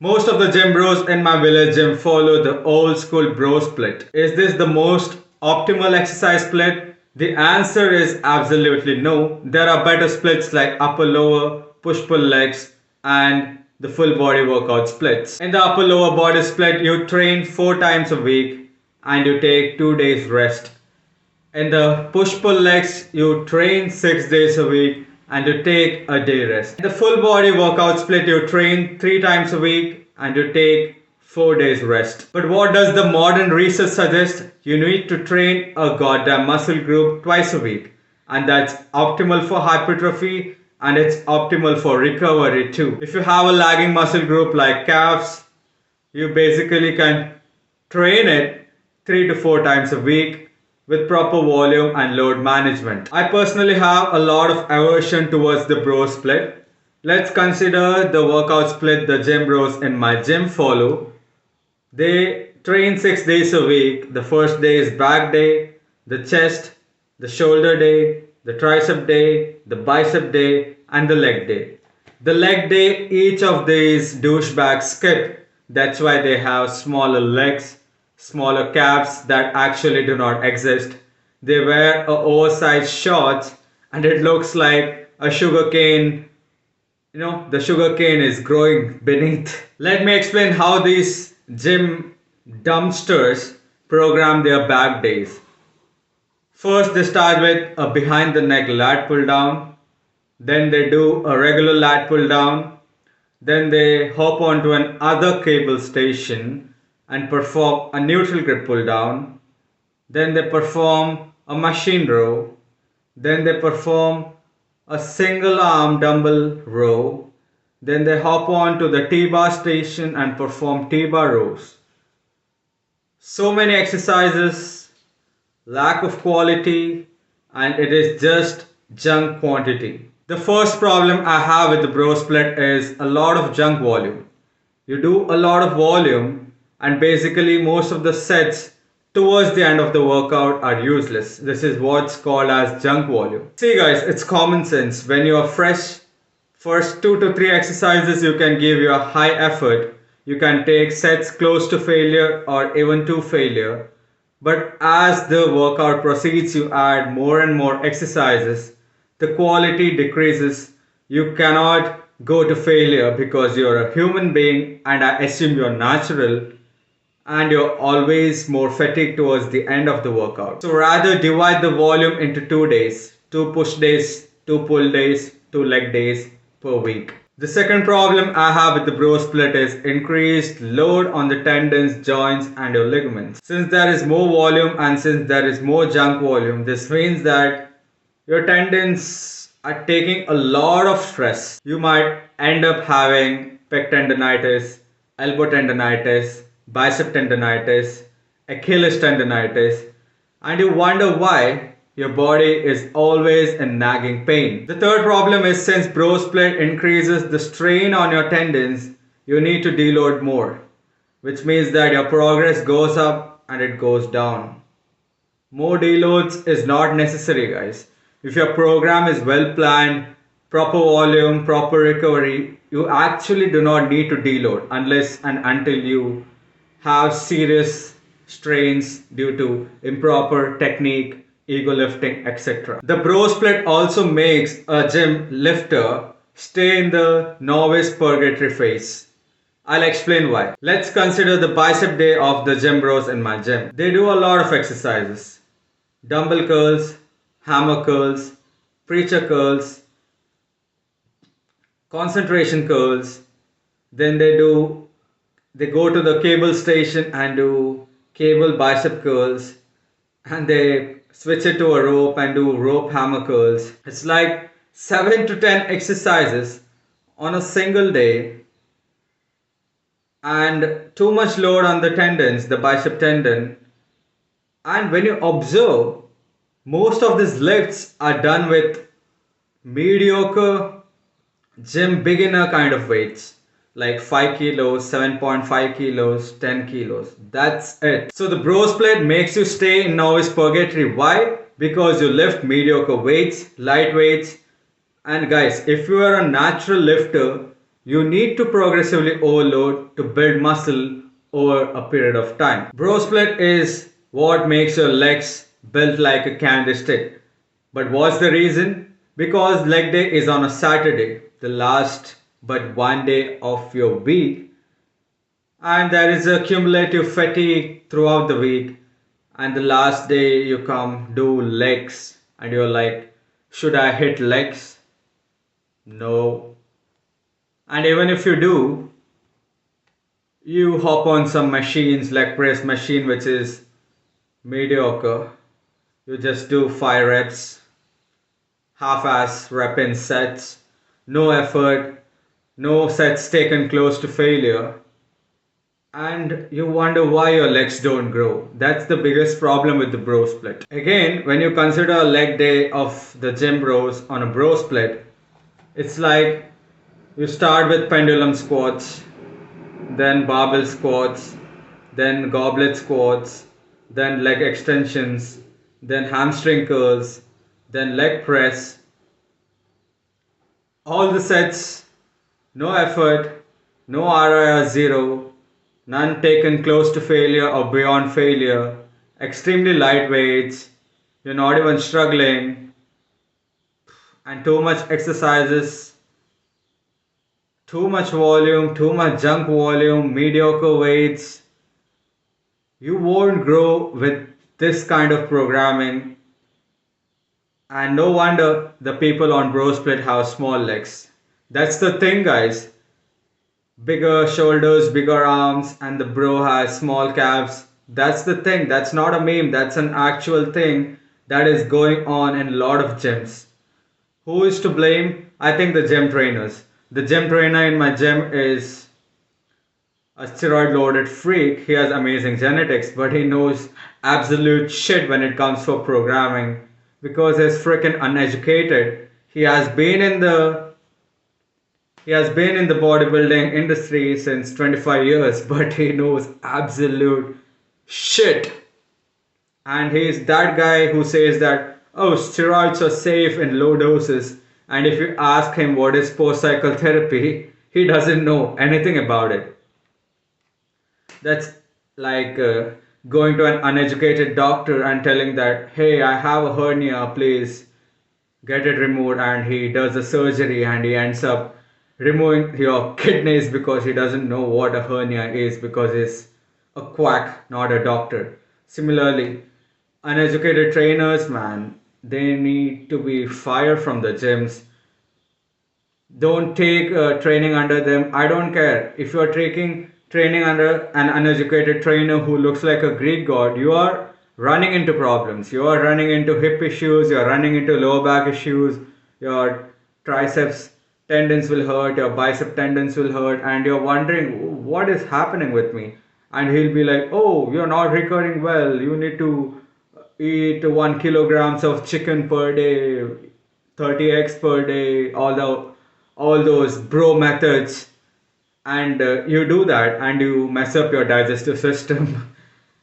Most of the gym bros in my village gym follow the old school bro split. Is this the most optimal exercise split? The answer is absolutely no. There are better splits like upper lower, push pull legs, and the full body workout splits. In the upper lower body split, you train 4 times a week and you take 2 days rest. In the push pull legs, you train 6 days a week and you take a day rest. In the full body workout split, you train 3 times a week and you take 4 days rest. But what does the modern research suggest? You need to train a goddamn muscle group twice a week, and that's optimal for hypertrophy and it's optimal for recovery too. If you have a lagging muscle group like calves, you basically can train it 3 to 4 times a week with proper volume and load management. I personally have a lot of aversion towards the bro split. Let's consider the workout split the gym bros in my gym follow. They train 6 days a week. The first day is back day, the chest, the shoulder day, the tricep day, the bicep day, and the leg day. The leg day, each of these douchebags skip. That's why they have smaller legs, smaller calves that actually do not exist. They wear a oversized shorts and it looks like a sugar cane. The sugar cane is growing beneath. Let me explain how these gym dumpsters program their back days. First, they start with a behind the neck lat pull down. Then they do a regular lat pull down. Then they hop onto an other cable station and perform a neutral grip pull down. Then they perform a machine row. Then they perform a single arm dumbbell row. Then they hop on to the T-bar station and perform T-bar rows. So many exercises, lack of quality, and it is just junk quantity. The first problem I have with the bro split is a lot of junk volume. You do a lot of volume and basically most of the sets towards the end of the workout are useless. This is what's called as junk volume. See guys, it's common sense. When you are fresh, first 2 to 3 exercises you can give your high effort. You can take sets close to failure or even to failure. But as the workout proceeds, you add more and more exercises. The quality decreases. You cannot go to failure because you're a human being and I assume you're natural and you're always more fatigued towards the end of the workout. So rather divide the volume into 2 days, 2 push days, 2 pull days, 2 leg days per week. The second problem I have with the bro split is increased load on the tendons, joints and your ligaments. Since there is more volume and since there is more junk volume, this means that your tendons are taking a lot of stress. You might end up having pec tendonitis, elbow tendonitis, bicep tendonitis, Achilles tendonitis, and you wonder why your body is always in nagging pain. The third problem is since bro split increases the strain on your tendons, you need to deload more, which means that your progress goes up and it goes down. More deloads is not necessary, guys. If your program is well planned, proper volume, proper recovery, you actually do not need to deload unless and until you have serious strains due to improper technique, ego lifting, etc. The bro split also makes a gym lifter stay in the novice purgatory phase. I'll explain why. Let's consider the bicep day of the gym bros in my gym. They do a lot of exercises. Dumbbell curls, hammer curls, preacher curls, concentration curls. Then they go to the cable station and do cable bicep curls, and they switch it to a rope and do rope hammer curls. It's like 7 to 10 exercises on a single day and too much load on the tendons, the bicep tendon. And when you observe, most of these lifts are done with mediocre gym beginner kind of weights like 5 kilos, 7.5 kilos, 10 kilos. That's it. So the bro split makes you stay in novice purgatory. Why? Because you lift mediocre weights, light weights. And guys, if you are a natural lifter, You need to progressively overload to build muscle over a period of time. Bro split is what makes your legs built like a candy stick. But what's the reason? Because leg day is on a Saturday, the last but one day of your week, and there is a cumulative fatigue throughout the week, and the last day you come do legs, and you're like, should I hit legs? No. And even if you do, you hop on some machines like press machine which is mediocre. You just do 5 reps, half ass rep in sets, no effort, no sets taken close to failure, and you wonder why your legs don't grow. That's the biggest problem with the bro split. Again, when you consider a leg day of the gym bros on a bro split, it's like you start with pendulum squats, then barbell squats, then goblet squats, then leg extensions, then hamstring curls, then leg press. All the sets, no effort, no RIR zero, none taken close to failure or beyond failure, extremely light weights, you're not even struggling, and too much exercises, too much volume, too much junk volume, mediocre weights. You won't grow with this kind of programming, and no wonder the people on Bro Split have small legs. That's the thing, guys. Bigger shoulders, bigger arms, and the bro has small calves. That's the thing. That's not a meme. That's an actual thing that is going on in a lot of gyms. Who is to blame? I think the gym trainers. The gym trainer in my gym is a steroid loaded freak. He has amazing genetics, but he knows absolute shit when it comes for programming because he's freaking uneducated. He has been in the bodybuilding industry since 25 years, but he knows absolute shit. And he's that guy who says that, oh, steroids are safe in low doses. And if you ask him what is post cycle therapy, he doesn't know anything about it. That's like going to an uneducated doctor and telling that, hey, I have a hernia, please get it removed, and he does the surgery and he ends up removing your kidneys because he doesn't know what a hernia is because he's a quack, not a doctor. Similarly, uneducated trainers, man, they need to be fired from the gyms. Don't take training under them. I don't care if you're taking training under an uneducated trainer who looks like a Greek god. You are running into problems. You are running into hip issues. You are running into lower back issues. Your triceps tendons will hurt. Your bicep tendons will hurt, and you're wondering what is happening with me. And he'll be like, "Oh, you're not recovering well. You need to eat 1 kilograms of chicken per day, 30 eggs per day, all those bro methods, and you do that and you mess up your digestive system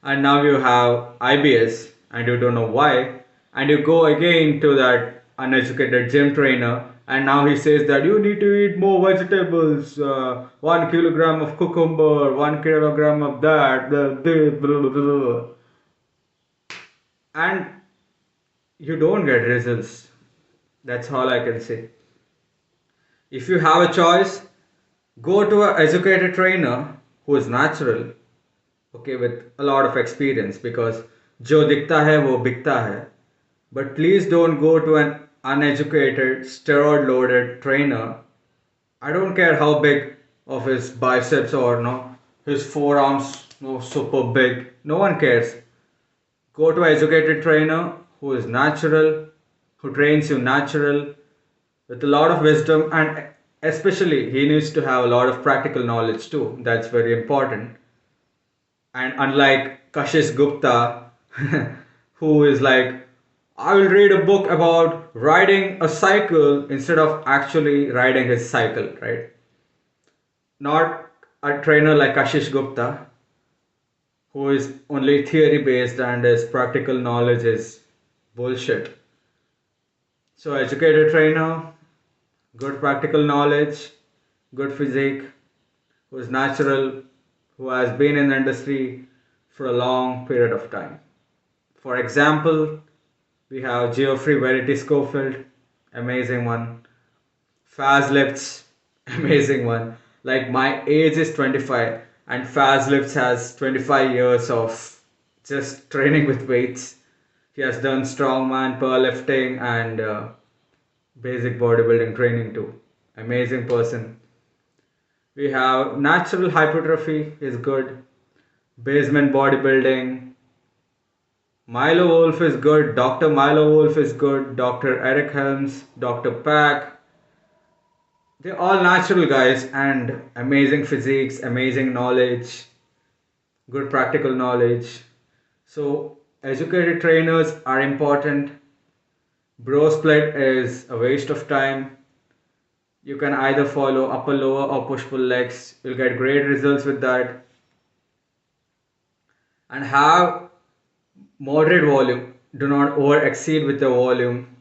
and now you have IBS and you don't know why, and you go again to that uneducated gym trainer and now he says that you need to eat more vegetables, 1 kilogram of cucumber, 1 kilogram of that, this, blah, blah, blah, and you don't get results. That's all I can say. If you have a choice, go to an educated trainer who is natural, okay, with a lot of experience, because जो दिखता है वो बिकता है. But please don't go to an uneducated, steroid loaded trainer. I don't care how big of his biceps or no, his forearms no super big. No one cares. Go to an educated trainer who is natural, who trains you natural, with a lot of wisdom, and especially he needs to have a lot of practical knowledge too. That's very important. And unlike Kashish Gupta, who is like, I will read a book about riding a cycle instead of actually riding his cycle, right? Not a trainer like Kashish Gupta, who is only theory based and his practical knowledge is bullshit. So, educated trainer, good practical knowledge, good physique, who's natural, who has been in the industry for a long period of time. For example, we have Geoffrey Verity Schofield, amazing one. Faz lifts, amazing one. Like my age is 25 and Faz lifts has 25 years of just training with weights. He has done strongman, powerlifting, and basic bodybuilding training too. Amazing person. We have natural hypertrophy is good. Basement bodybuilding. Milo Wolf is good. Dr. Milo Wolf is good. Dr. Eric Helms, Dr. Pack. They're all natural guys and amazing physiques, amazing knowledge, good practical knowledge. So, educated trainers are important. Bro split is a waste of time. You can either follow upper, lower, or push pull legs. You'll get great results with that. And have moderate volume. Do not over exceed with the volume.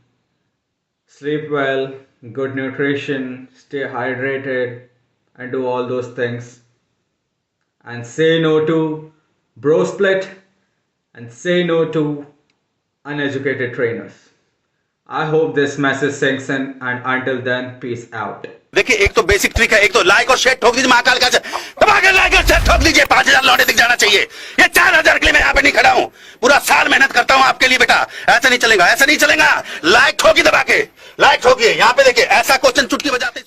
Sleep well, good nutrition, stay hydrated, and do all those things. And say no to bro split and say no to uneducated trainers. I hope this message sinks in, and until then, peace out. देखिए एक तो basic trick है, एक तो like और share ठोक दीजिए महाकाल का दबा के लाइक और शेयर ठोक दीजिए 5,000 लौटे दिख जाना चाहिए। ये 4,000 के लिए मैं यहाँ पे नहीं खड़ा हूँ, पूरा साल मेहनत करता हूँ आपके लिए बेटा। ऐसा नहीं चलेगा, ऐसा नहीं चलेगा। लाइक ठोकी दबा के, लाइक ठोकिए। यहाँ पे देखिए ऐसा क्वेश्चन चुटकी बजाते